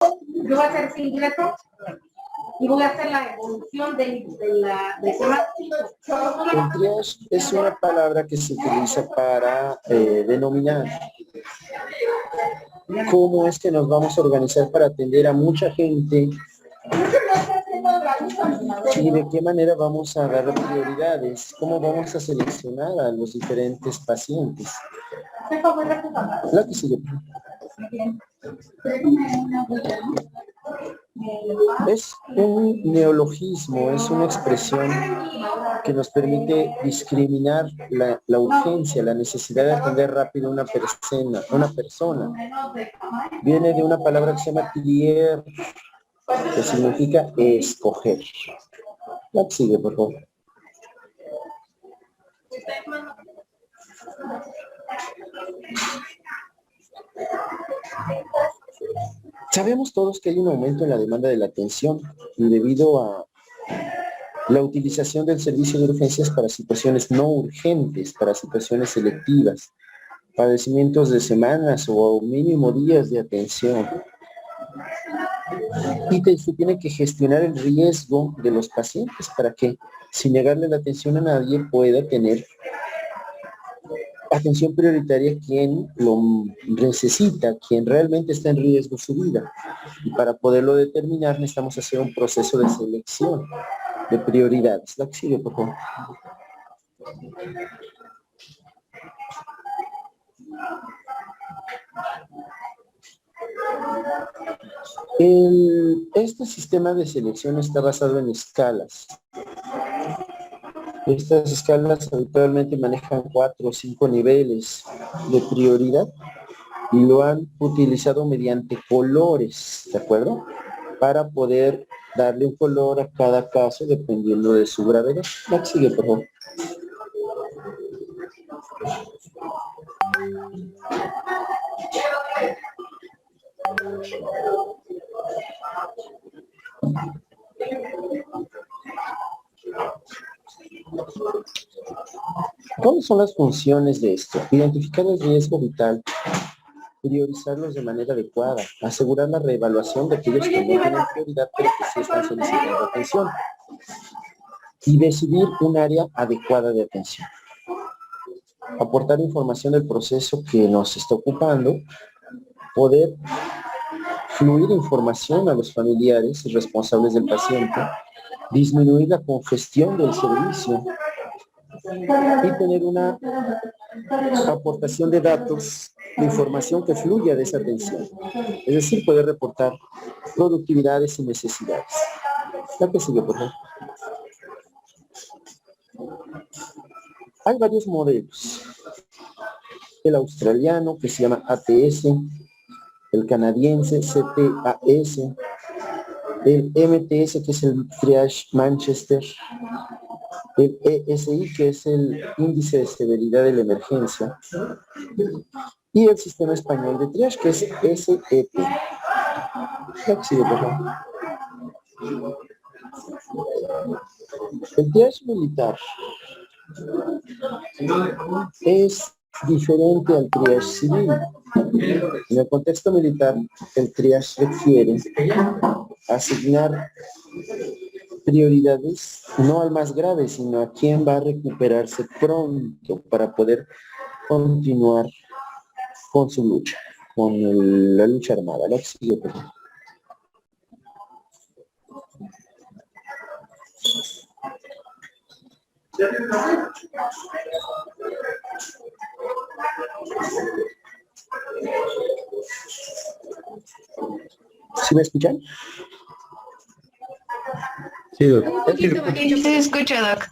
Yo voy a hacer singleto y voy a hacer la evolución de tema. El triage es una palabra que se utiliza para denominar cómo es que nos vamos a organizar para atender a mucha gente y de qué manera vamos a dar prioridades, cómo vamos a seleccionar a los diferentes pacientes. La que sigue. Es un neologismo, es una expresión que nos permite discriminar la urgencia, la necesidad de atender rápido a una persona. Viene de una palabra que se llama trier, que significa escoger. La que sigue, por favor. Sabemos todos que hay un aumento en la demanda de la atención y debido a la utilización del servicio de urgencias para situaciones no urgentes, para situaciones selectivas, padecimientos de semanas o mínimo días de atención. Y se tiene que gestionar el riesgo de los pacientes para que, sin negarle la atención a nadie, pueda tener atención prioritaria quien lo necesita, quien realmente está en riesgo su vida. Y para poderlo determinar necesitamos hacer un proceso de selección de prioridades. La que sigue, por favor. Este sistema de selección está basado en escalas. Estas escalas habitualmente manejan 4 o 5 niveles de prioridad y lo han utilizado mediante colores, ¿de acuerdo? Para poder darle un color a cada caso dependiendo de su gravedad. La que sigue, por favor. ¿Cuáles son las funciones de esto? Identificar el riesgo vital, priorizarlos de manera adecuada, asegurar la reevaluación de aquellos que no tienen prioridad pero que sí están solicitando atención y decidir un área adecuada de atención. Aportar información del proceso que nos está ocupando, poder fluir información a los familiares y responsables del paciente, disminuir la congestión del servicio y tener una aportación de datos, de información que fluya de esa atención. Es decir, poder reportar productividades y necesidades. La que sigue, por favor. Hay varios modelos. El australiano, que se llama ATS, el canadiense, CTAS, el MTS, que es el Triage Manchester, el ESI, que es el índice de severidad de la emergencia, y el sistema español de triage, que es SET. El triage militar es diferente al triage civil. En el contexto militar, el triage requiere asignar prioridades no al más grave, sino a quien va a recuperarse pronto para poder continuar con su lucha, con la lucha armada. La que sigue, por favor. ¿Sí me escuchan? Sí, Doc. Sí, se escucha, Doc.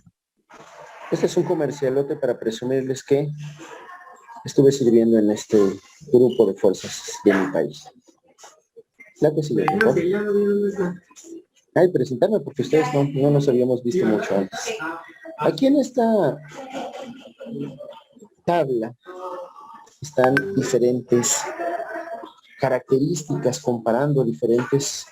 Este es un comercialote para presumirles que estuve sirviendo en este grupo de fuerzas de mi país. La que sigue, por favor. Ay, presentarme porque ustedes no nos habíamos visto mucho antes. Aquí en esta tabla están diferentes características comparando diferentes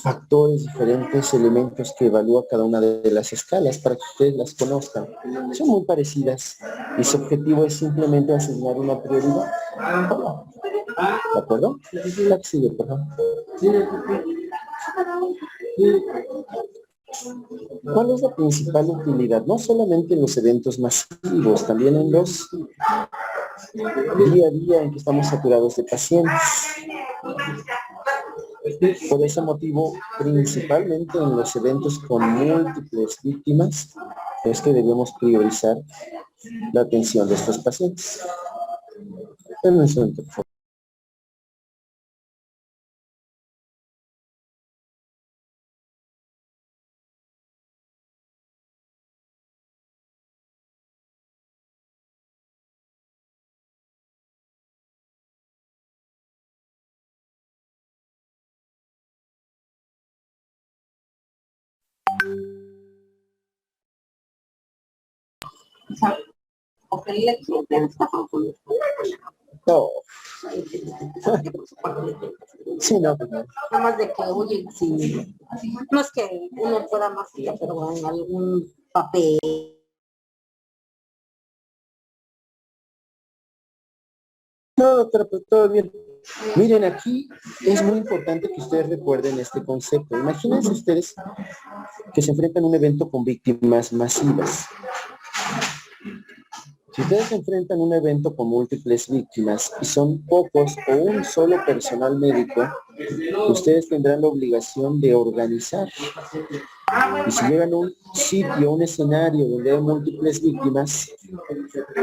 factores, diferentes elementos que evalúa cada una de las escalas para que ustedes las conozcan. Son muy parecidas y su objetivo es simplemente asignar una prioridad. ¿De acuerdo? La que sigue, por favor. ¿Cuál es la principal utilidad? No solamente en los eventos masivos, también en los día a día en que estamos saturados de pacientes. Por ese motivo, principalmente en los eventos con múltiples víctimas, es que debemos priorizar la atención de estos pacientes. Denme un segundo, por favor. No. Sí, no. Nada más de que, oye, sí, no es que uno fuera más, pero en algún papel. No, pero pues, todo bien. Miren, aquí es muy importante que ustedes recuerden este concepto. Imagínense ustedes que se enfrentan a un evento con víctimas masivas. Si ustedes se enfrentan a un evento con múltiples víctimas y son pocos o un solo personal médico, ustedes tendrán la obligación de organizar. Y si llegan a un sitio, un escenario donde hay múltiples víctimas,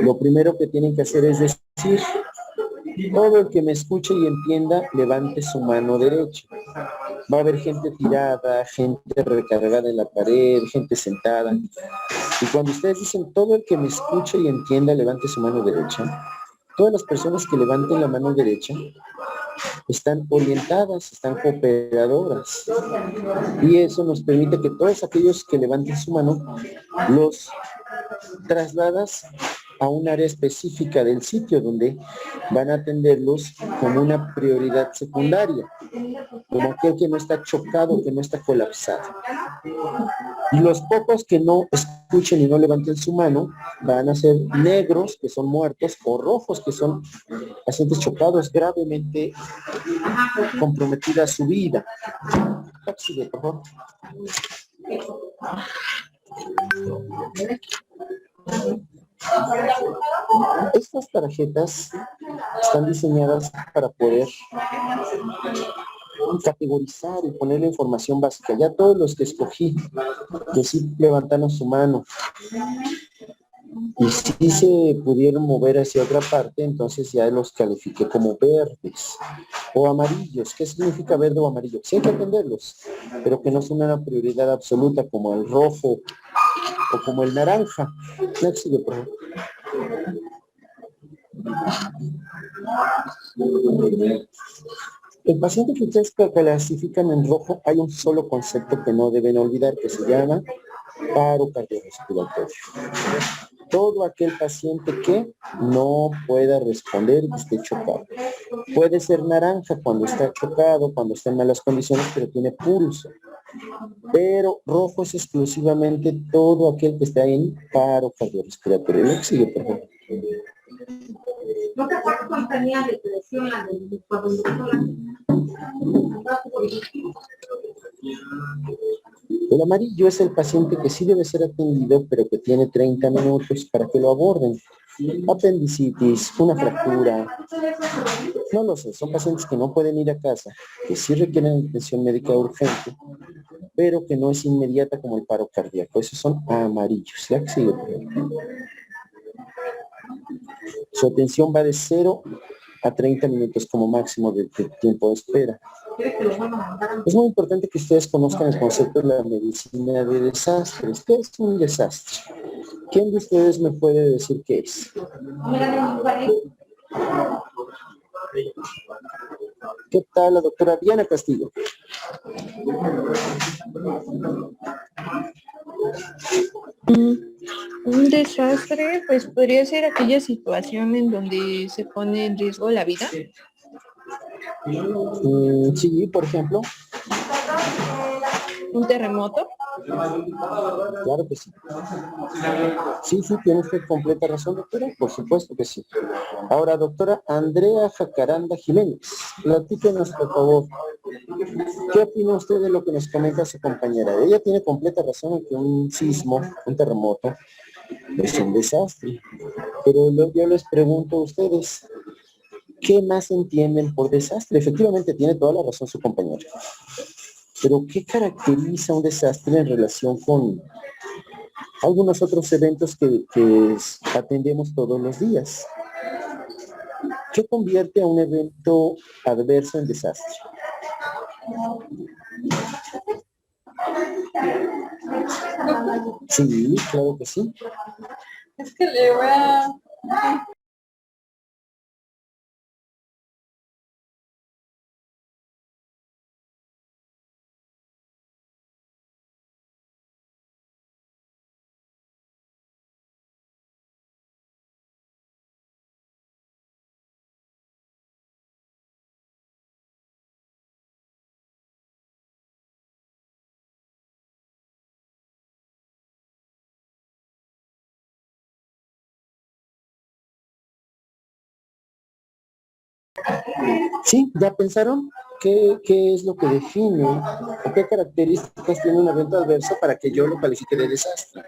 lo primero que tienen que hacer es decir: todo el que me escuche y entienda, levante su mano derecha. Va a haber gente tirada, gente recargada en la pared, gente sentada. Y cuando ustedes dicen todo el que me escuche y entienda, levante su mano derecha, todas las personas que levanten la mano derecha están orientadas, están cooperadoras. Y eso nos permite que todos aquellos que levanten su mano los trasladas a un área específica del sitio donde van a atenderlos como una prioridad secundaria, como aquel que no está chocado, que no está colapsado. Y los pocos que no escuchen y no levanten su mano van a ser negros, que son muertos, o rojos, que son pacientes chocados, gravemente comprometida su vida. Sigue, por favor. Estas tarjetas están diseñadas para poder categorizar y poner la información básica. Ya todos los que escogí, que sí levantaron su mano y sí se pudieron mover hacia otra parte, entonces ya los califiqué como verdes o amarillos. ¿Qué significa verde o amarillo? Sí hay que atenderlos, pero que no son una prioridad absoluta como el rojo o como el naranja. Next, sigue, por favor. El paciente que ustedes clasifican en rojo, hay un solo concepto que no deben olvidar, que se llama paro cardiorrespiratorio. Todo aquel paciente que no pueda responder y que esté chocado. Puede ser naranja cuando está chocado, cuando está en malas condiciones, pero tiene pulso. Pero rojo es exclusivamente todo aquel que está en paro cardiorrespiratorio. Lo que sigue, por favor. No te acuerdas cuando tenía depresión, la de cuando el amarillo es el paciente que sí debe ser atendido, pero que tiene 30 minutos para que lo aborden. Apendicitis, una fractura, no lo sé, son pacientes que no pueden ir a casa, que sí requieren atención médica urgente, pero que no es inmediata como el paro cardíaco. Esos son amarillos. ¿Ya? Sigue. Su atención va de 0 a 30 minutos como máximo de tiempo de espera. Es muy importante que ustedes conozcan el concepto de la medicina de desastres. ¿Qué es un desastre? ¿Quién de ustedes me puede decir qué es? ¿Qué tal la doctora Diana Castillo? Un desastre, pues podría ser aquella situación en donde se pone en riesgo la vida. Sí, por ejemplo. Un terremoto. Claro que sí. Sí, tiene usted completa razón, doctora. Por supuesto que sí. Ahora, doctora Andrea Jacaranda Jiménez, platíquenos, por favor. ¿Qué opina usted de lo que nos comenta su compañera? Ella tiene completa razón en que un sismo, un terremoto, es un desastre. Pero yo les pregunto a ustedes, ¿qué más entienden por desastre? Efectivamente, tiene toda la razón su compañera. Pero ¿qué caracteriza un desastre en relación con algunos otros eventos que atendemos todos los días? ¿Qué convierte a un evento adverso en desastre? Sí, claro que sí. Es que le voy a... Sí, ¿ya pensaron? ¿Qué es lo que define o qué características tiene un evento adverso para que yo lo califique de desastre?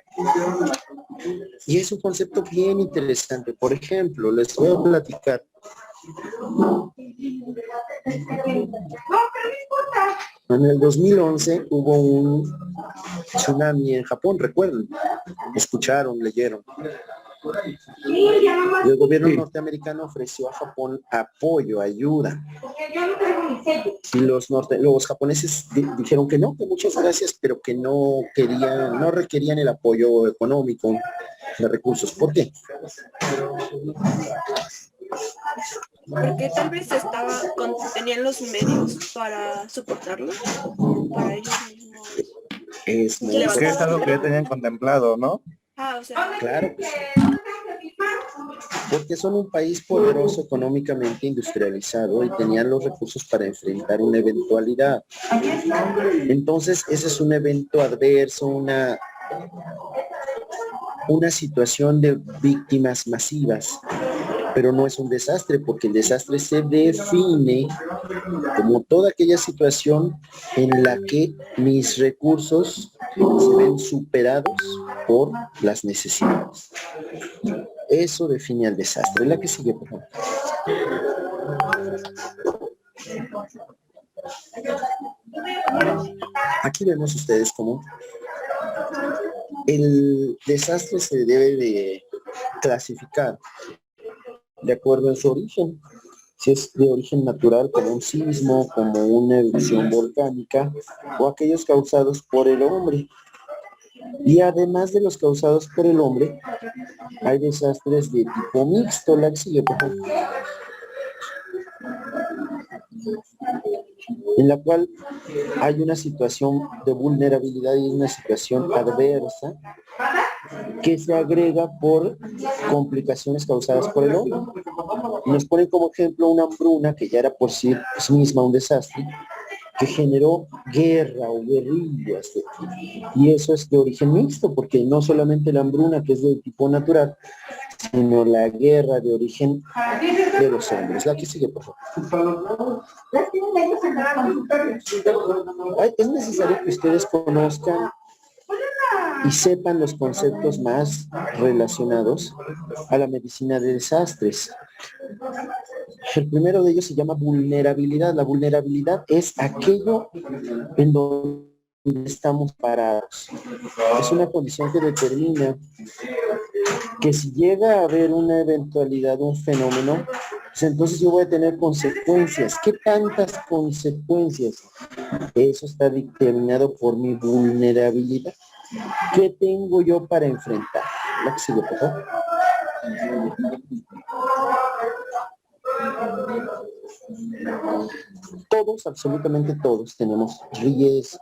Y es un concepto bien interesante. Por ejemplo, les voy a platicar. En el 2011 hubo un tsunami en Japón, recuerden. Escucharon, leyeron. Y el gobierno norteamericano ofreció a Japón apoyo, ayuda. Y los japoneses dijeron que no, que muchas gracias, pero que no requerían el apoyo económico de recursos. ¿Por qué? Porque tal vez tenían los medios para soportarlo, para ellos mismos. Es que es algo que ya tenían contemplado, ¿no? O sea, claro que sí. Porque son un país poderoso económicamente industrializado y tenían los recursos para enfrentar una eventualidad. Entonces, ese es un evento adverso, una situación de víctimas masivas, pero no es un desastre, porque el desastre se define como toda aquella situación en la que mis recursos se ven superados por las necesidades. Eso define al desastre. La que sigue, por favor. Aquí vemos ustedes cómo el desastre se debe de clasificar de acuerdo a su origen. Si es de origen natural, como un sismo, como una erupción volcánica, o aquellos causados por el hombre. Y además de los causados por el hombre, hay desastres de tipo mixto. La que sigue, por favor. En la cual hay una situación de vulnerabilidad y una situación adversa que se agrega por complicaciones causadas por el hombre. Nos ponen como ejemplo una hambruna que ya era por sí misma un desastre, que generó guerra o guerrillas. Y eso es de origen mixto, porque no solamente la hambruna, que es de tipo natural, sino la guerra de origen de los hombres. La que sigue, por favor. Es necesario que ustedes conozcan y sepan los conceptos más relacionados a la medicina de desastres. El primero de ellos se llama vulnerabilidad. La vulnerabilidad es aquello en donde estamos parados. Es una condición que determina que si llega a haber una eventualidad, un fenómeno, pues entonces yo voy a tener consecuencias. ¿Qué tantas consecuencias? Eso está determinado por mi vulnerabilidad. ¿Qué tengo yo para enfrentar? La que sigue, por favor. Todos, absolutamente todos, tenemos riesgos.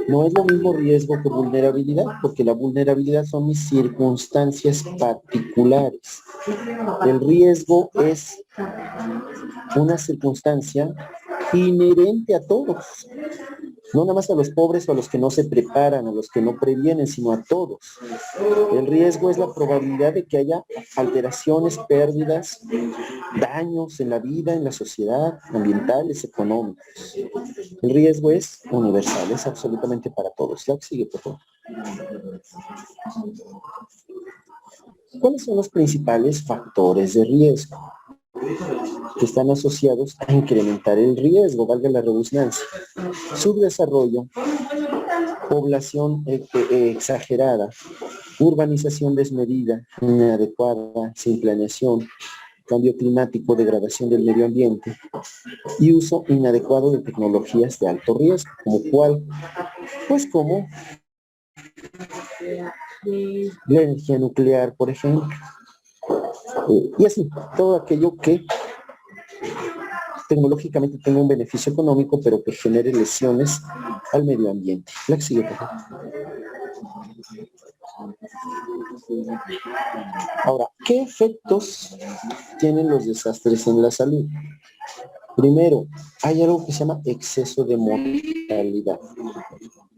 No es lo mismo riesgo que vulnerabilidad, porque la vulnerabilidad son mis circunstancias particulares. El riesgo es una circunstancia inherente a todos. No nada más a los pobres o a los que no se preparan, a los que no previenen, sino a todos. El riesgo es la probabilidad de que haya alteraciones, pérdidas, daños en la vida, en la sociedad, ambientales, económicos. El riesgo es universal, es absolutamente para todos. La que sigue, por favor. ¿Cuáles son los principales factores de riesgo que están asociados a incrementar el riesgo, valga la redundancia? Subdesarrollo, población exagerada, urbanización desmedida, inadecuada, sin planeación, cambio climático, degradación del medio ambiente y uso inadecuado de tecnologías de alto riesgo, como cuál, pues como la energía nuclear, por ejemplo, y así, todo aquello que tecnológicamente tenga un beneficio económico, pero que genere lesiones al medio ambiente. La que sigue, por favor. Ahora, ¿qué efectos tienen los desastres en la salud? Primero, hay algo que se llama exceso de mortalidad.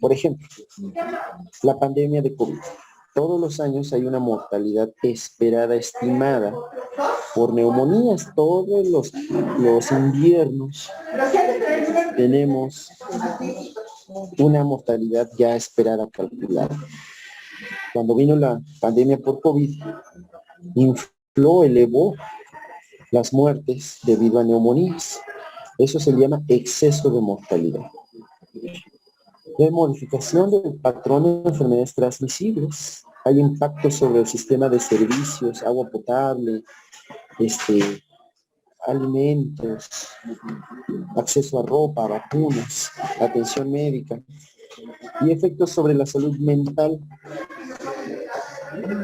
Por ejemplo, la pandemia de COVID. Todos los años hay una mortalidad esperada, estimada, por neumonías. Todos los inviernos tenemos una mortalidad ya esperada, calculada. Cuando vino la pandemia por COVID, elevó las muertes debido a neumonías. Eso se llama exceso de mortalidad. La modificación del patrón de enfermedades transmisibles. Hay impactos sobre el sistema de servicios, agua potable, alimentos, acceso a ropa, vacunas, atención médica y efectos sobre la salud mental,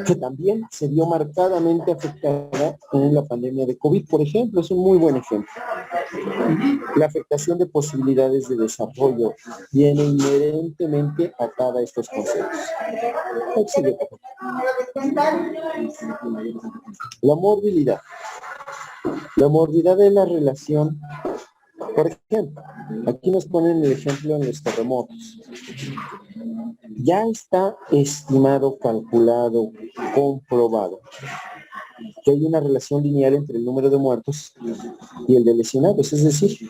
que también se vio marcadamente afectada en la pandemia de COVID, por ejemplo. Es un muy buen ejemplo. La afectación de posibilidades de desarrollo viene inherentemente atada a estos conceptos. La morbilidad. La morbilidad es la relación, por ejemplo, aquí nos ponen el ejemplo en los terremotos. Ya está estimado, calculado, comprobado que hay una relación lineal entre el número de muertos y el de lesionados, es decir,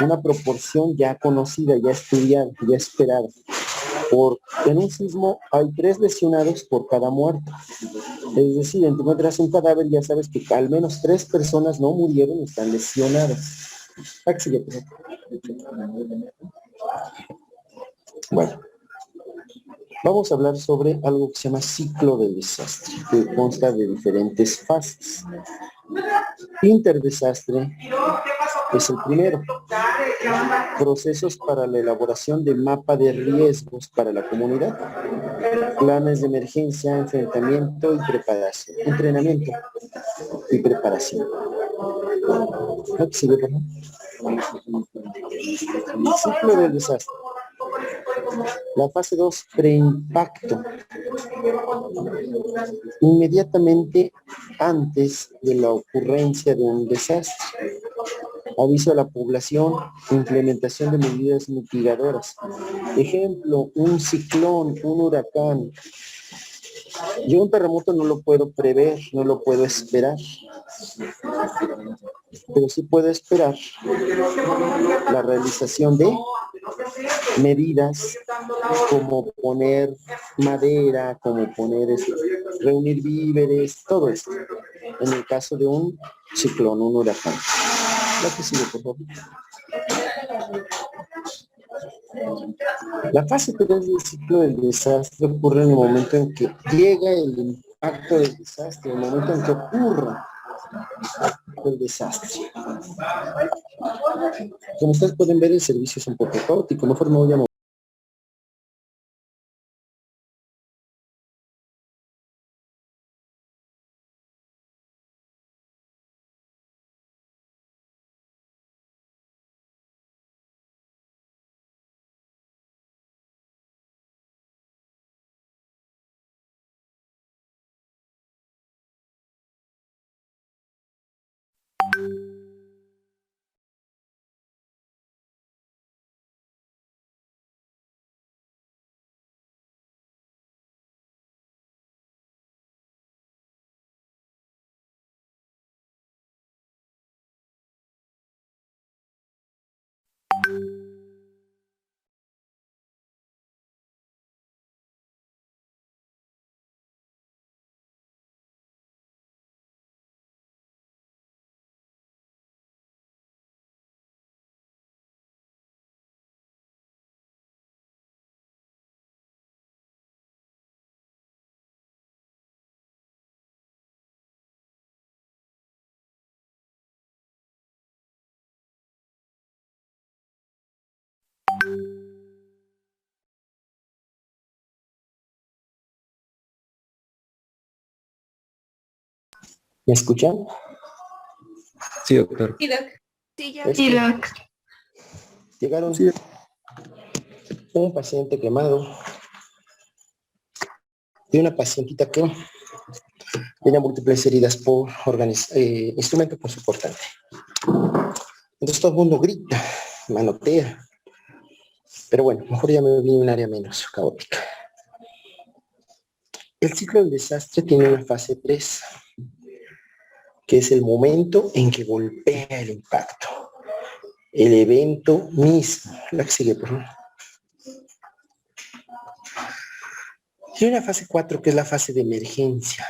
una proporción ya conocida, ya estudiada, ya esperada. En un sismo hay 3 lesionados por cada muerto. Es decir, encuentras un cadáver, ya sabes que al menos 3 personas no murieron y están lesionadas. Bueno, vamos a hablar sobre algo que se llama ciclo del desastre, que consta de diferentes fases. Interdesastre es el primero. Procesos para la elaboración de mapa de riesgos para la comunidad. Planes de emergencia, enfrentamiento y preparación. Entrenamiento y preparación. Ciclo del desastre. La fase 2, preimpacto. Inmediatamente antes de la ocurrencia de un desastre. Aviso a la población, implementación de medidas mitigadoras. Ejemplo, un ciclón, un huracán. Yo un terremoto no lo puedo prever, no lo puedo esperar. Pero sí puedo esperar la realización de medidas como poner madera, como reunir víveres, todo esto. En el caso de un ciclón, un huracán. La que sigue, por favor. La fase 3 del ciclo del desastre ocurre en el momento en que llega el impacto del desastre, en el momento en que ocurra el desastre. Como ustedes pueden ver, el servicio es un poco caótico, mejor me voy a mover. ¿Me escuchan? Sí, doctor. Sí, ya. Es Sí, que Doc. llegaron un paciente quemado y una pacientita que tenía múltiples heridas por instrumento punzocortante. Entonces todo el mundo grita, manotea. Pero bueno, mejor ya me vine a un área menos caótica. El ciclo del desastre tiene una fase 3, que es el momento en que golpea el impacto. El evento mismo. La que sigue, por favor. Y una fase 4, que es la fase de emergencia,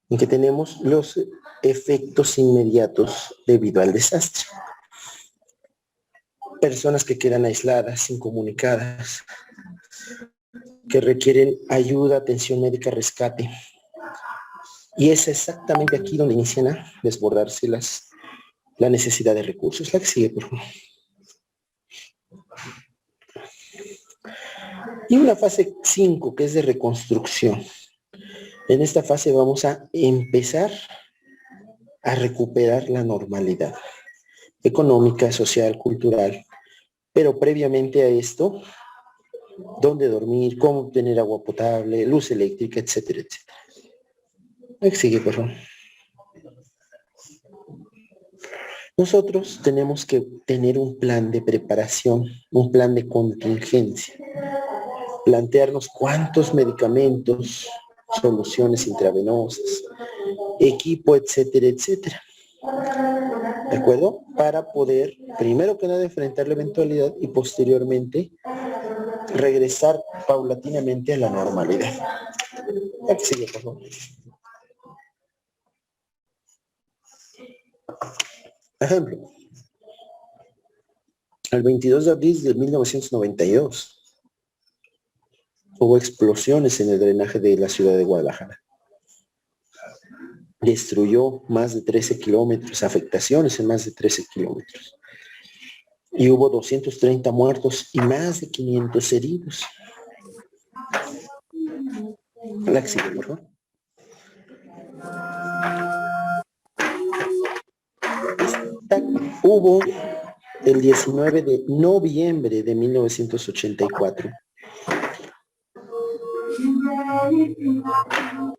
en que tenemos los efectos inmediatos debido al desastre. Personas que quedan aisladas, incomunicadas, que requieren ayuda, atención médica, rescate. Y es exactamente aquí donde inician a desbordarse la necesidad de recursos. La que sigue, por favor. Y una fase 5, que es de reconstrucción. En esta fase vamos a empezar a recuperar la normalidad económica, social, cultural. Pero previamente a esto, dónde dormir, cómo obtener agua potable, luz eléctrica, etcétera, etcétera. La que sigue, por favor. Nosotros tenemos que tener un plan de preparación, un plan de contingencia. Plantearnos cuántos medicamentos, soluciones intravenosas, equipo, etcétera, etcétera. ¿De acuerdo? Para poder, primero que nada, enfrentar la eventualidad y posteriormente regresar paulatinamente a la normalidad. Ya que sigue, por favor. Ejemplo. El 22 de abril de 1992 hubo explosiones en el drenaje de la ciudad de Guadalajara. Destruyó más de 13 kilómetros, afectaciones en más de 13 kilómetros. Y hubo 230 muertos y más de 500 heridos. La que sigue, por favor. Hubo el 19 de noviembre de 1984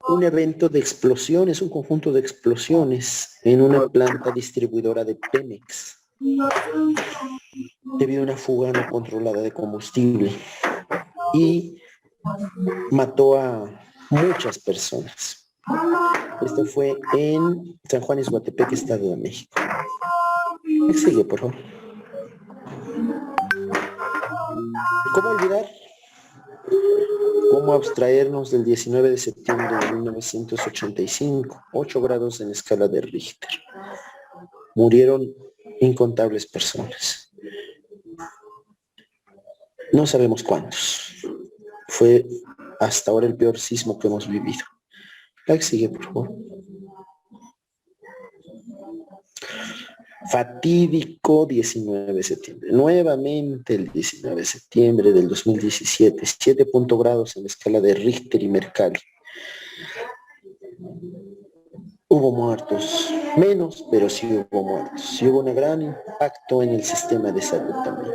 un evento de explosiones, un conjunto de explosiones en una planta distribuidora de Pemex debido a una fuga no controlada de combustible y mató a muchas personas. Esto fue en San Juan Ixhuatepec, Estado de México. Sigue, por favor. ¿Cómo olvidar? ¿Cómo abstraernos del 19 de septiembre de 1985? 8 grados en escala de Richter. Murieron incontables personas. No sabemos cuántos. Fue hasta ahora el peor sismo que hemos vivido. La que sigue, por favor. Fatídico 19 de septiembre. Nuevamente el 19 de septiembre del 2017. 7 grados en la escala de Richter y Mercalli. Hubo muertos. Menos, pero sí hubo muertos. Y hubo un gran impacto en el sistema de salud también.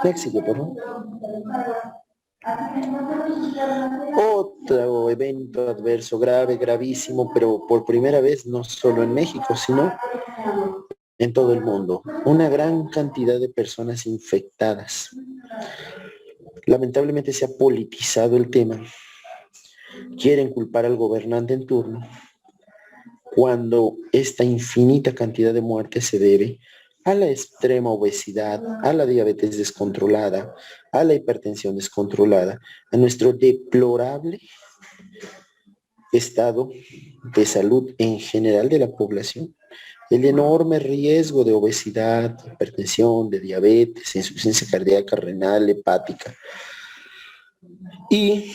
La que sigue, por favor. Otro evento adverso grave, gravísimo, pero por primera vez no solo en México, sino en todo el mundo. Una gran cantidad de personas infectadas. Lamentablemente se ha politizado el tema. Quieren culpar al gobernante en turno cuando esta infinita cantidad de muertes se debe a la extrema obesidad, a la diabetes descontrolada, a la hipertensión descontrolada, a nuestro deplorable estado de salud en general de la población, el enorme riesgo de obesidad, hipertensión, de diabetes, insuficiencia cardíaca, renal, hepática, y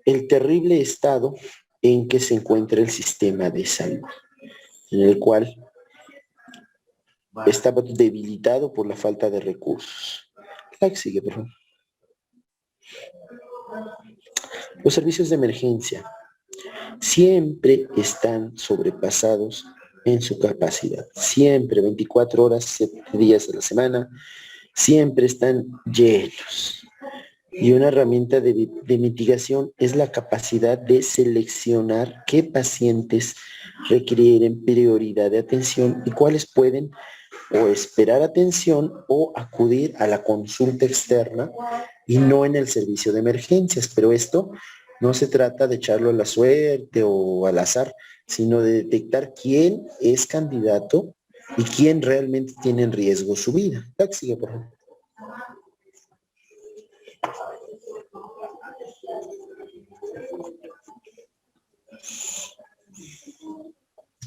el terrible estado en que se encuentra el sistema de salud, en el cual está debilitado por la falta de recursos. La que sigue, por favor. Los servicios de emergencia siempre están sobrepasados en su capacidad. Siempre, 24 horas, 7 días a la semana, siempre están llenos. Y una herramienta de mitigación es la capacidad de seleccionar qué pacientes requieren prioridad de atención y cuáles pueden o esperar atención o acudir a la consulta externa y no en el servicio de emergencias. Pero esto no se trata de echarlo a la suerte o al azar, sino de detectar quién es candidato y quién realmente tiene en riesgo su vida. La que sigue, por favor.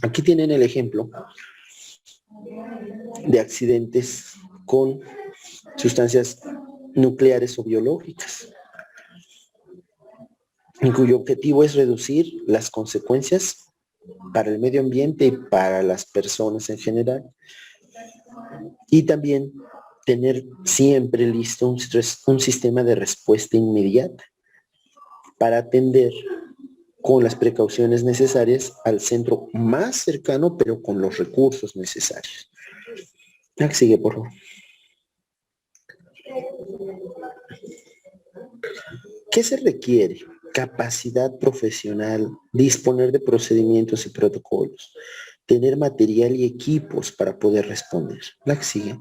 Aquí tienen el ejemplo de accidentes con sustancias nucleares o biológicas, en cuyo objetivo es reducir las consecuencias para el medio ambiente y para las personas en general, y también tener siempre listo un sistema de respuesta inmediata para atender con las precauciones necesarias al centro más cercano, pero con los recursos necesarios. La que sigue, por favor. ¿Qué se requiere? Capacidad profesional, disponer de procedimientos y protocolos, tener material y equipos para poder responder. La que sigue.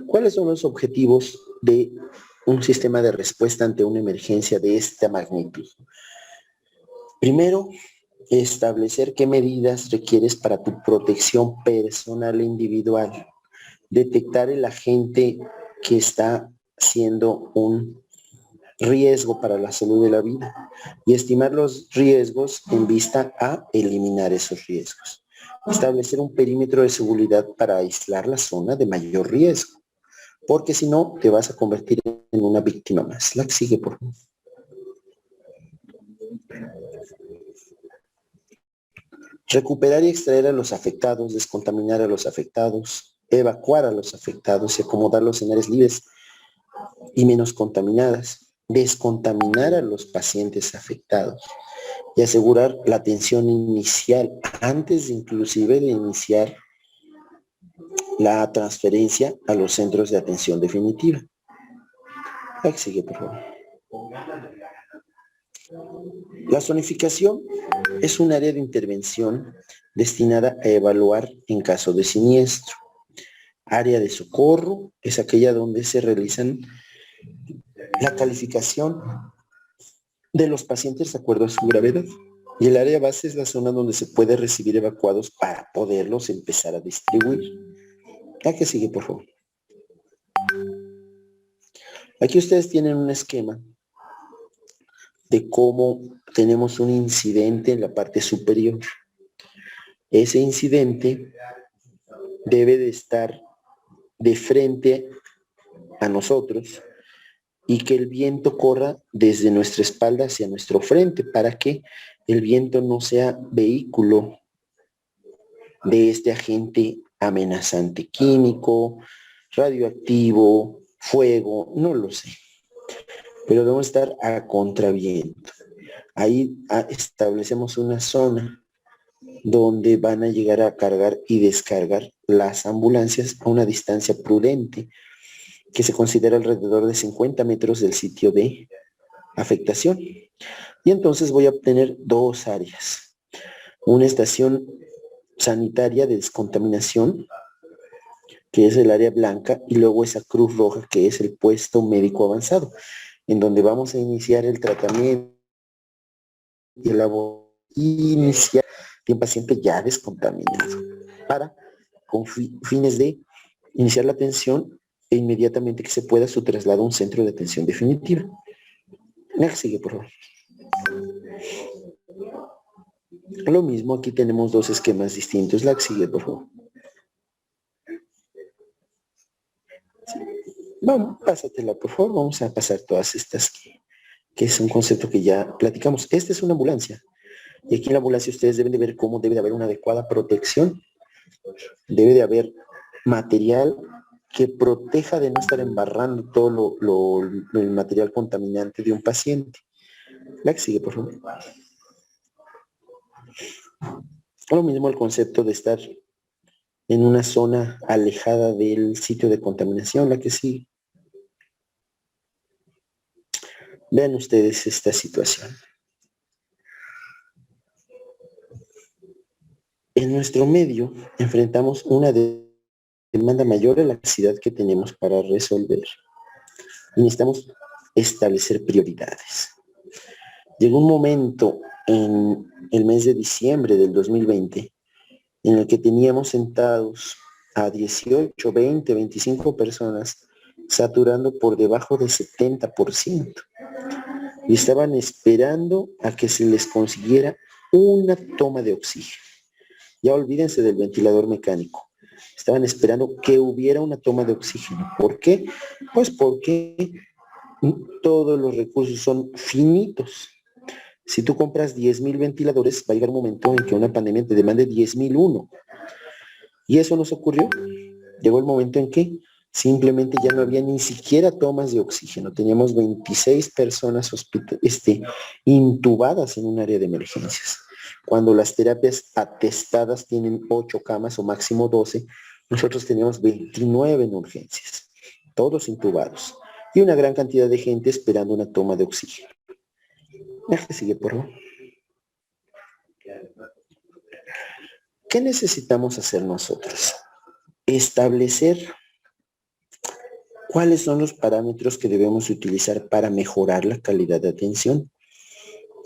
¿Cuáles son los objetivos de un sistema de respuesta ante una emergencia de esta magnitud? Primero, establecer qué medidas requieres para tu protección personal e individual. Detectar el agente que está siendo un riesgo para la salud de la vida y estimar los riesgos en vista a eliminar esos riesgos. Establecer un perímetro de seguridad para aislar la zona de mayor riesgo, porque si no, te vas a convertir en una víctima más. La que sigue, por favor. Recuperar y extraer a los afectados, descontaminar a los afectados, evacuar a los afectados y acomodarlos en áreas libres y menos contaminadas, descontaminar a los pacientes afectados y asegurar la atención inicial antes inclusive de iniciar la transferencia a los centros de atención definitiva. La que sigue, por favor. La zonificación es un área de intervención destinada a evaluar en caso de siniestro. Área de socorro es aquella donde se realizan la calificación de los pacientes de acuerdo a su gravedad. Y el área base es la zona donde se puede recibir evacuados para poderlos empezar a distribuir. La que sigue, por favor. Aquí ustedes tienen un esquema de cómo tenemos un incidente en la parte superior. Ese incidente debe de estar de frente a nosotros y que el viento corra desde nuestra espalda hacia nuestro frente para que el viento no sea vehículo de este agente amenazante químico, radioactivo, fuego, no lo sé. Pero debemos estar a contraviento. Ahí establecemos una zona donde van a llegar a cargar y descargar las ambulancias a una distancia prudente que se considera alrededor de 50 metros del sitio de afectación. Y entonces voy a obtener dos áreas. Una estación sanitaria de descontaminación, que es el área blanca, y luego esa cruz roja, que es el puesto médico avanzado, en donde vamos a iniciar el tratamiento y iniciar de un paciente ya descontaminado para, con fines de iniciar la atención e inmediatamente que se pueda su traslado a un centro de atención definitiva. La que sigue, por favor. Lo mismo, aquí tenemos dos esquemas distintos. La que sigue, por favor. Vamos, pásatela, por favor. Vamos a pasar todas estas que es un concepto que ya platicamos. Esta es una ambulancia. Y aquí en la ambulancia ustedes deben de ver cómo debe de haber una adecuada protección. Debe de haber material que proteja de no estar embarrando todo el material contaminante de un paciente. La que sigue, por favor. Lo mismo el concepto de estar en una zona alejada del sitio de contaminación. La que sigue. Vean ustedes esta situación. En nuestro medio enfrentamos una demanda mayor a la capacidad que tenemos para resolver. Y necesitamos establecer prioridades. Llegó un momento en el mes de diciembre del 2020 en el que teníamos sentados a 18, 20, 25 personas saturando por debajo del 70%. Y estaban esperando a que se les consiguiera una toma de oxígeno. Ya olvídense del ventilador mecánico. Estaban esperando que hubiera una toma de oxígeno. ¿Por qué? Pues porque todos los recursos son finitos. Si tú compras 10,000 ventiladores, va a llegar un momento en que una pandemia te demande 10,001. Y eso nos ocurrió. Llegó el momento en que simplemente ya no había ni siquiera tomas de oxígeno. Teníamos 26 personas intubadas en un área de emergencias. Cuando las terapias atestadas tienen 8 camas o máximo 12, nosotros teníamos 29 en urgencias, todos intubados, y una gran cantidad de gente esperando una toma de oxígeno. ¿Qué sigue, por favor? ¿Qué necesitamos hacer nosotros? Establecer cuáles son los parámetros que debemos utilizar para mejorar la calidad de atención.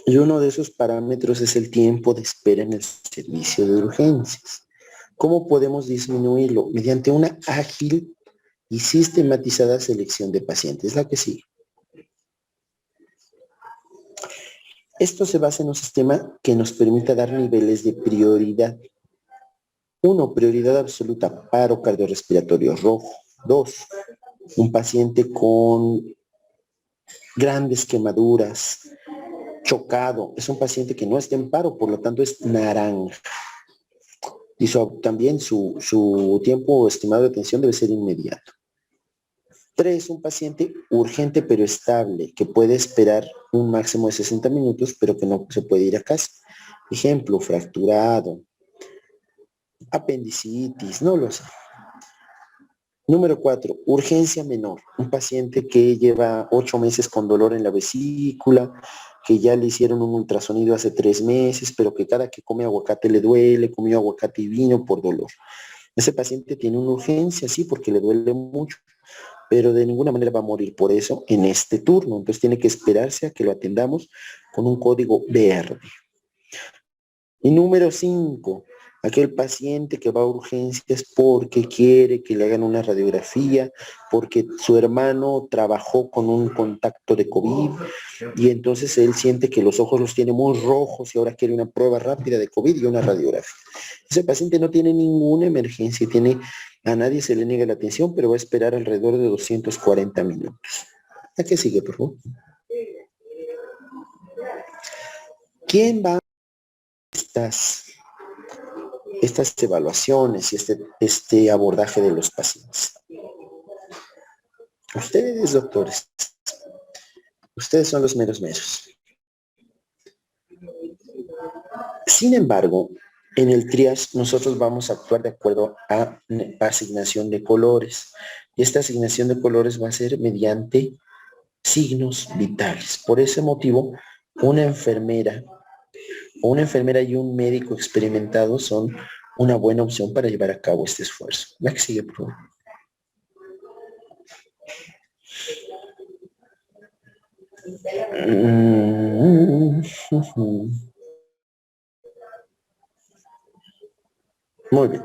Y uno de esos parámetros es el tiempo de espera en el servicio de urgencias. ¿Cómo podemos disminuirlo? Mediante una ágil y sistematizada selección de pacientes. La que sigue. Esto se basa en un sistema que nos permita dar niveles de prioridad. 1, prioridad absoluta, paro cardiorrespiratorio rojo. 2, un paciente con grandes quemaduras, chocado, es un paciente que no está en paro, por lo tanto es naranja. Y también su tiempo estimado de atención debe ser inmediato. 3, un paciente urgente pero estable, que puede esperar un máximo de 60 minutos, pero que no se puede ir a casa. Ejemplo, fracturado, apendicitis, no lo sé. Número 4, urgencia menor. Un paciente que lleva 8 meses con dolor en la vesícula, que ya le hicieron un ultrasonido hace 3 meses, pero que cada que come aguacate le duele, comió aguacate y vino por dolor. Ese paciente tiene una urgencia, sí, porque le duele mucho, pero de ninguna manera va a morir por eso en este turno. Entonces tiene que esperarse a que lo atendamos con un código verde. Y número 5, aquel paciente que va a urgencias porque quiere que le hagan una radiografía, porque su hermano trabajó con un contacto de COVID y entonces él siente que los ojos los tiene muy rojos y ahora quiere una prueba rápida de COVID y una radiografía. Ese paciente no tiene ninguna emergencia, a nadie se le niega la atención, pero va a esperar alrededor de 240 minutos. ¿A qué sigue, por favor? ¿Quién va a estas evaluaciones y este abordaje de los pacientes? Ustedes, doctores. Ustedes son los meros meros. Sin embargo, en el triage nosotros vamos a actuar de acuerdo a asignación de colores. Y esta asignación de colores va a ser mediante signos vitales. Por ese motivo, una enfermera y un médico experimentado son una buena opción para llevar a cabo este esfuerzo. La que sigue, por favor. Muy bien.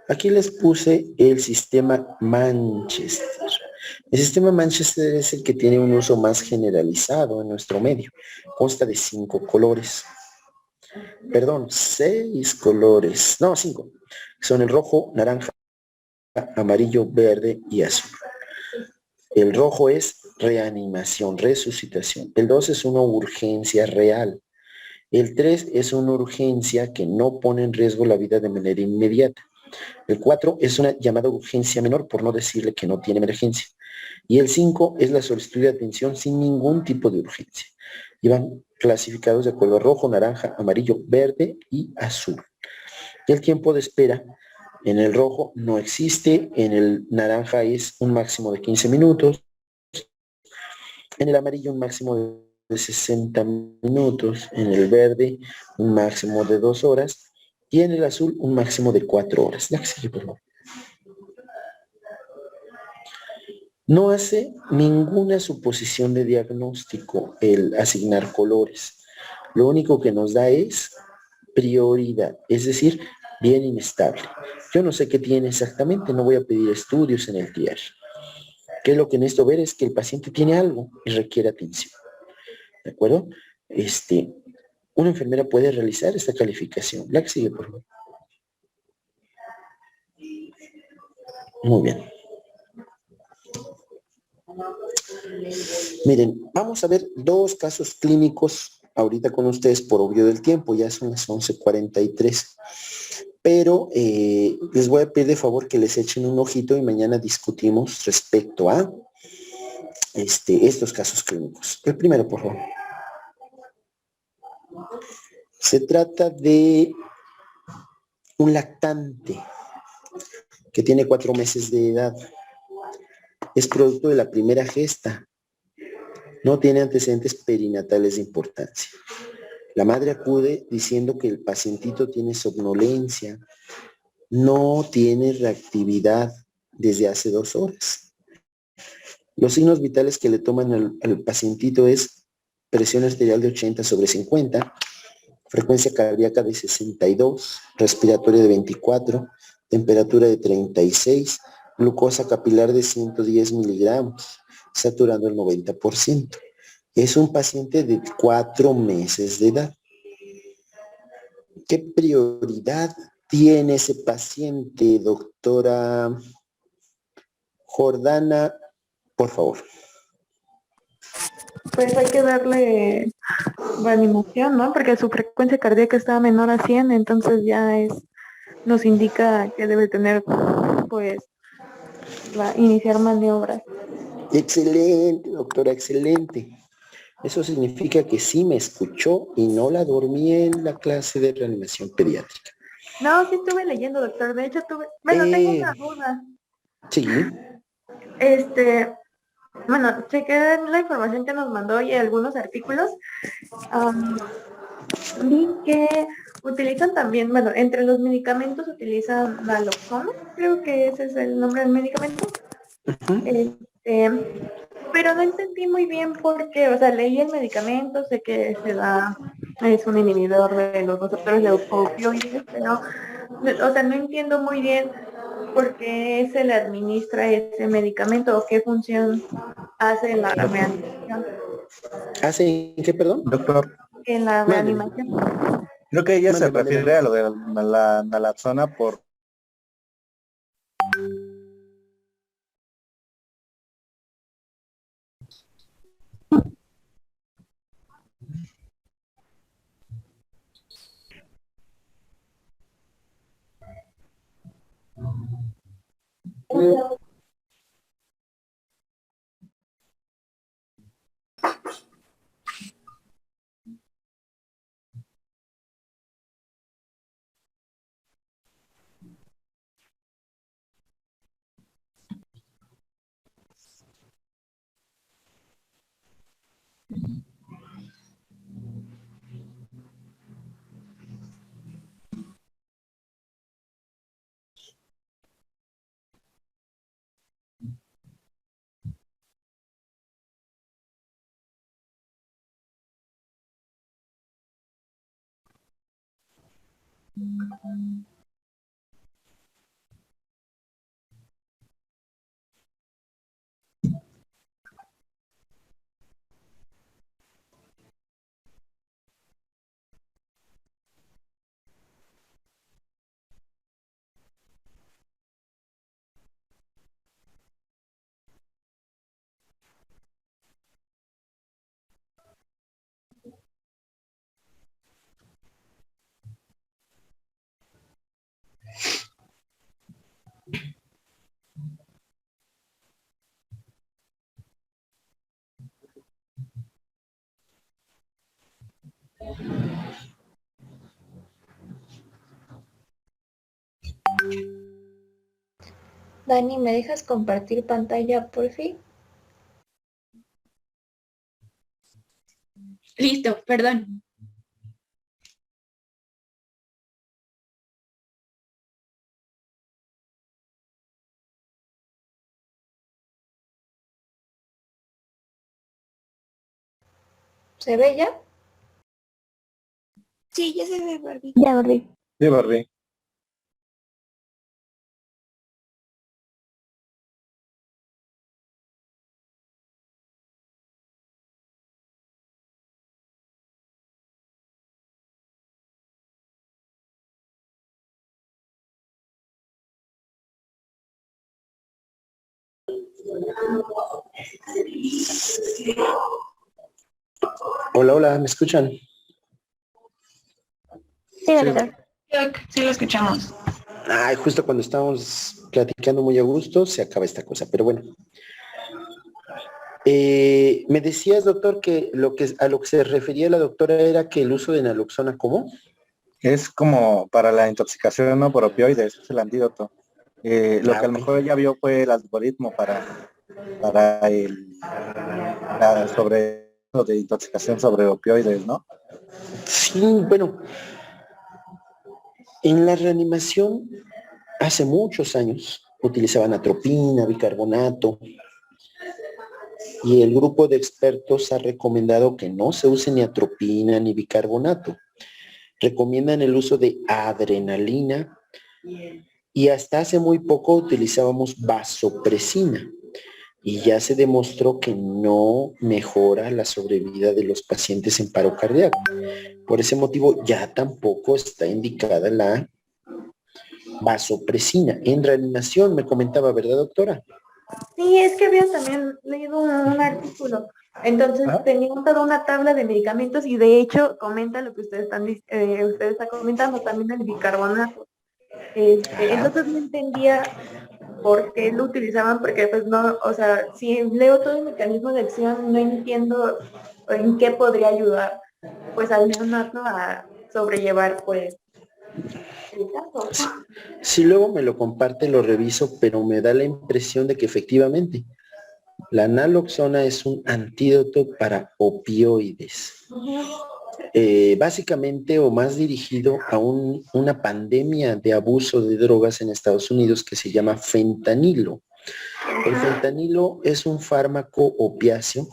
Aquí les puse el sistema Manchester. El sistema Manchester es el que tiene un uso más generalizado en nuestro medio. Consta de 5 colores. Perdón, 6 colores. No, 5. Son el rojo, naranja, amarillo, verde y azul. El rojo es reanimación, resucitación. El 2 es una urgencia real. El 3 es una urgencia que no pone en riesgo la vida de manera inmediata. El 4 es una llamada urgencia menor, por no decirle que no tiene emergencia. Y el 5 es la solicitud de atención sin ningún tipo de urgencia. Y van clasificados de acuerdo a rojo, naranja, amarillo, verde y azul. Y el tiempo de espera en el rojo no existe, en el naranja es un máximo de 15 minutos, en el amarillo un máximo de 60 minutos, en el verde un máximo de 2 horas y en el azul un máximo de 4 horas. La que sigue, por favor. No hace ninguna suposición de diagnóstico el asignar colores. Lo único que nos da es prioridad, es decir, bien inestable. Yo no sé qué tiene exactamente, no voy a pedir estudios en el triage. ¿Qué es lo que necesito ver? Es que el paciente tiene algo y requiere atención. ¿De acuerdo? Una enfermera puede realizar esta calificación. La que sigue, por favor. Muy bien. Miren, vamos a ver 2 casos clínicos ahorita con ustedes por obvio del tiempo. Ya son las 11:43. Pero les voy a pedir de favor que les echen un ojito y mañana discutimos respecto a estos casos clínicos. El primero, por favor. Se trata de un lactante que tiene 4 meses de edad. Es producto de la primera gesta. No tiene antecedentes perinatales de importancia. La madre acude diciendo que el pacientito tiene somnolencia, no tiene reactividad desde hace 2 horas. Los signos vitales que le toman al pacientito es presión arterial de 80/50, frecuencia cardíaca de 62, respiratoria de 24, temperatura de 36, glucosa capilar de 110 miligramos, saturando el 90%. Es un paciente de 4 meses de edad. ¿Qué prioridad tiene ese paciente, doctora Jordana? Por favor. Pues hay que darle reanimación, ¿no? Porque su frecuencia cardíaca está menor a 100, entonces nos indica que debe tener, pues, iniciar maniobras. Excelente, doctora, excelente. Eso significa que sí me escuchó y no la dormí en la clase de reanimación pediátrica. No, sí estuve leyendo, doctor. De hecho, tengo una duda. Sí. Bueno, chequé la información que nos mandó y algunos artículos. Vi que utilizan también, bueno, entre los medicamentos utilizan naloxona, creo que ese es el nombre del medicamento. Pero no entendí muy bien por qué, o sea, leí el medicamento, sé que es un inhibidor de los receptores de opioides, pero, o sea, no entiendo muy bien por qué se le administra ese medicamento o qué función hace en la reanimación. ¿Hace en qué, perdón? Doctor, En la Mándeme. reanimación. creo que ella se Mándeme, mándeme. refiere a lo de la naloxona por... Dani, ¿me dejas compartir pantalla, por fin? Listo, perdón. ¿Se ve ya? Sí, ya se ve, Barbie. Ya, Barbie. Sí, Barbie. Hola, hola, ¿me escuchan? Sí, doctor. Sí, lo escuchamos. Ay, justo cuando estábamos platicando muy a gusto, se acaba esta cosa, pero bueno. Me decías, doctor, que a lo que se refería la doctora era que el uso de naloxona, ¿cómo? Es como para la intoxicación, ¿no? Por opioides, es el antídoto. Lo Ah, que a lo ok. mejor ella vio fue el algoritmo para la sobre de intoxicación sobre opioides, ¿no? Sí, bueno, en la reanimación hace muchos años utilizaban atropina, bicarbonato, y el grupo de expertos ha recomendado que no se use ni atropina ni bicarbonato. Recomiendan el uso de adrenalina y hasta hace muy poco utilizábamos vasopresina y ya se demostró que no mejora la sobrevida de los pacientes en paro cardíaco. Por ese motivo ya tampoco está indicada la vasopresina. En reanimación me comentaba, ¿verdad, doctora? Sí, es que había también leído un artículo. Entonces Ajá. tenía toda una tabla de medicamentos y de hecho comenta lo que usted está comentando, también el bicarbonato. Ajá. Entonces no entendía por qué lo utilizaban, porque pues no, o sea, si leo todo el mecanismo de acción, no entiendo en qué podría ayudar pues al neonato a sobrellevar pues el caso. Si luego me lo comparte, lo reviso, pero me da la impresión de que efectivamente la naloxona es un antídoto para opioides. Ujú. Básicamente o más dirigido a una pandemia de abuso de drogas en Estados Unidos que se llama fentanilo. El fentanilo es un fármaco opiáceo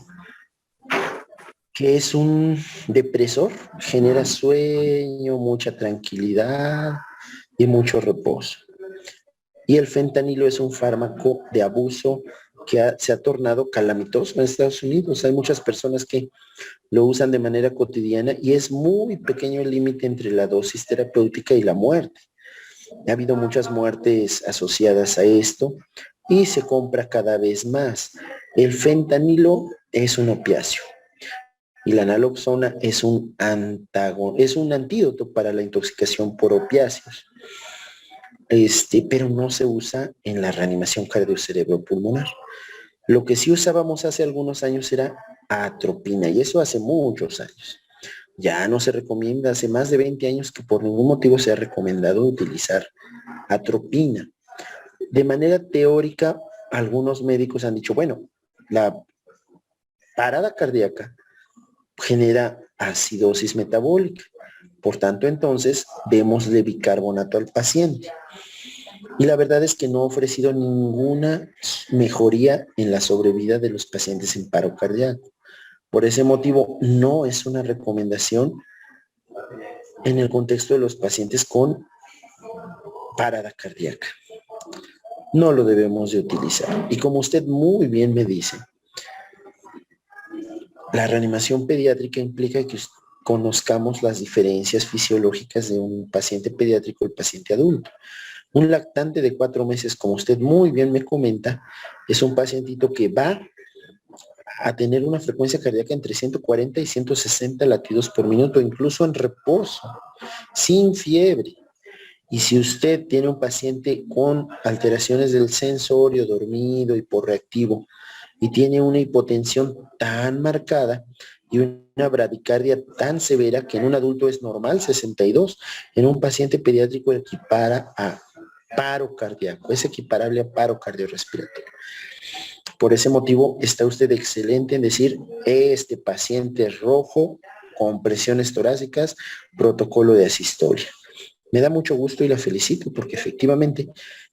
que es un depresor, genera sueño, mucha tranquilidad y mucho reposo. Y el fentanilo es un fármaco de abuso que se ha tornado calamitoso en Estados Unidos. Hay muchas personas que lo usan de manera cotidiana y es muy pequeño el límite entre la dosis terapéutica y la muerte. Ha habido muchas muertes asociadas a esto y se compra cada vez más. El fentanilo es un opiáceo y la naloxona es un antídoto para la intoxicación por opiáceos. Pero no se usa en la reanimación cardiocerebropulmonar. Lo que sí usábamos hace algunos años era atropina y eso hace muchos años. Ya no se recomienda, hace más de 20 años que por ningún motivo se ha recomendado utilizar atropina. De manera teórica, algunos médicos han dicho, bueno, la parada cardíaca genera acidosis metabólica. Por tanto, entonces, démosle bicarbonato al paciente. Y la verdad es que no ha ofrecido ninguna mejoría en la sobrevida de los pacientes en paro cardíaco. Por ese motivo, no es una recomendación en el contexto de los pacientes con parada cardíaca. No lo debemos de utilizar. Y como usted muy bien me dice, la reanimación pediátrica implica que conozcamos las diferencias fisiológicas de un paciente pediátrico y el paciente adulto. Un lactante de 4 meses, como usted muy bien me comenta, es un pacientito que va a tener una frecuencia cardíaca entre 140 y 160 latidos por minuto, incluso en reposo, sin fiebre. Y si usted tiene un paciente con alteraciones del sensorio, dormido, hiporreactivo, y tiene una hipotensión tan marcada y una bradicardia tan severa que en un adulto es normal, 62, en un paciente pediátrico equipara a paro cardíaco, es equiparable a paro cardiorrespiratorio. Por ese motivo está usted excelente en decir, este paciente es rojo, con presiones torácicas, protocolo de asistolia. Me da mucho gusto y la felicito porque efectivamente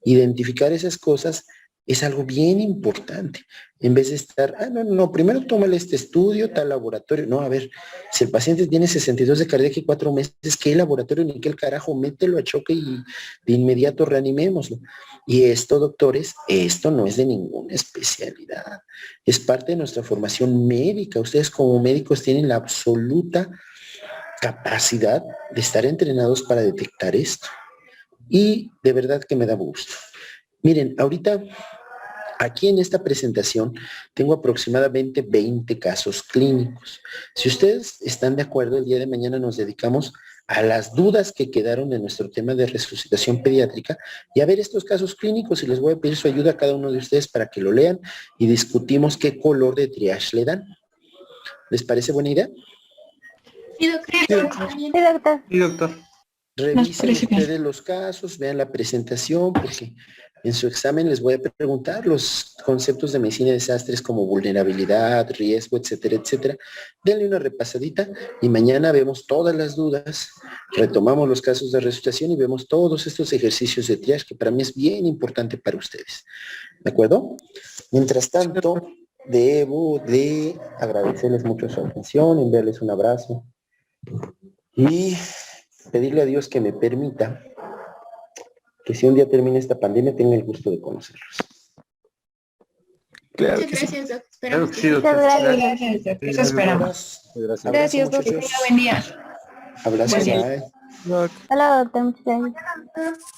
identificar esas cosas es algo bien importante. En vez de estar, no, primero tómale este estudio, tal laboratorio. No, a ver, si el paciente tiene 62 de cardíaco y 4 meses, ¿qué laboratorio ni qué el carajo? Mételo a choque y de inmediato reanimémoslo. Y esto, doctores, esto no es de ninguna especialidad. Es parte de nuestra formación médica. Ustedes como médicos tienen la absoluta capacidad de estar entrenados para detectar esto. Y de verdad que me da gusto. Miren, ahorita aquí en esta presentación tengo aproximadamente 20 casos clínicos. Si ustedes están de acuerdo, el día de mañana nos dedicamos a las dudas que quedaron de nuestro tema de resucitación pediátrica y a ver estos casos clínicos y les voy a pedir su ayuda a cada uno de ustedes para que lo lean y discutimos qué color de triage le dan. ¿Les parece buena idea? Sí, doctor. Sí, doctor. Sí, doctor. Revisen parece bien. ustedes los casos, vean la presentación, porque en su examen les voy a preguntar los conceptos de medicina de desastres como vulnerabilidad, riesgo, etcétera, etcétera. Denle una repasadita y mañana vemos todas las dudas, retomamos los casos de resucitación y vemos todos estos ejercicios de triage que para mí es bien importante para ustedes. ¿De acuerdo? Mientras tanto, debo de agradecerles mucho su atención, enviarles un abrazo y pedirle a Dios que me permita que si un día termine esta pandemia tenga el gusto de conocerlos. Claro Muchas que sí. gracias, doctor. Claro Esperamos que que sí, doctor. Gracias, doctor. Eso esperamos. Gracias. Abrazo, Gracias, muchachos. doctor. Buen día. Abrazo, Buen día. bye. Doc. Hola, doctor. Muchas gracias.